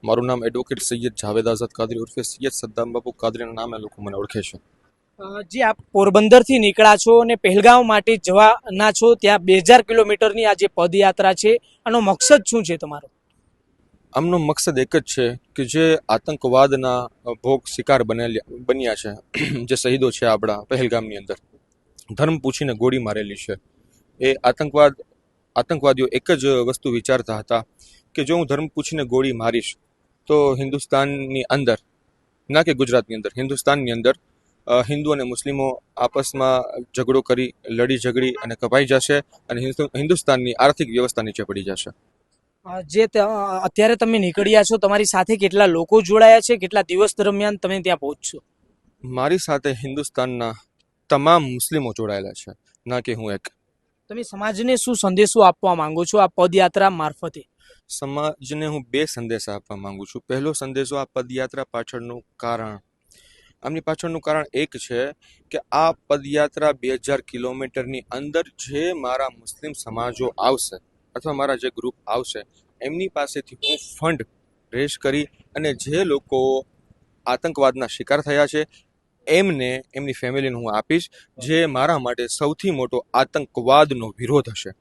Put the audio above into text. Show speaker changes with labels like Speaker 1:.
Speaker 1: મારું નામ એડવોકેટ સૈયદ જાવેદ આઝાદ કાદરી ઉર્ફે સૈયદ સદ્દામ બાપુ કાદરીના નામે લોકો મને ઓળખે છે.
Speaker 2: જે આપ પોરબંદરથી નીકળ્યા છો અને પહેલગામ માટે જવાના છો, ત્યાં 2000 કિલોમીટરની આ જે પદયાત્રા છે, આનો મકસદ શું છે તમારો?
Speaker 1: આમનો મકસદ એક જ છે કે જે આતંકવાદના ભોગ શિકાર બન્યા છે, જે શહીદો છે આપણા પહેલગામની અંદર ધર્મ પૂછીને ગોળી મારેલી છે, એ આતંકવાદીઓ એક જ વસ્તુ વિચારતા હતા કે જો હું ધર્મ પૂછીને ગોળી મારીશ તો હિન્દુસ્તાનની અંદર, ના કે ગુજરાતની અંદર, હિન્દુસ્તાનની અંદર હિન્દુ અને મુસ્લિમો આપસમાં ઝઘડો કરી, લડી ઝઘડી અને કપાઈ જશે અને હિન્દુસ્તાનની આર્થિક વ્યવસ્થા નીચે પડી જશે.
Speaker 2: અત્યારે તમે નીકળ્યા છો, તમારી સાથે કેટલા લોકો જોડાયા છે? કેટલા દિવસ દરમિયાન તમે ત્યાં પહોંચશો?
Speaker 1: મારી સાથે હિન્દુસ્તાનના તમામ મુસ્લિમો જોડાયેલા છે, ના કે હું એક.
Speaker 2: તમે સમાજને શું સંદેશો આપવા માંગો છો આ પદયાત્રા મારફતે?
Speaker 1: સમાજને હું બે સંદેશા આપવા માંગુ છું. પહેલો સંદેશો, આ પદયાત્રા પાછળનું કારણ, આમની પાછળનું કારણ એક છે કે આ પદયાત્રા 2000 કિલોમીટરની અંદર જે મારા મુસ્લિમ સમાજો આવશે અથવા મારા જે ગ્રુપ આવશે એમની પાસેથી હું ફંડ રેઝ કરી અને જે લોકો આતંકવાદના શિકાર થયા છે એમને, એમની ફેમિલીને હું આપીશ, જે મારા માટે સૌથી મોટો આતંકવાદનો વિરોધ હશે.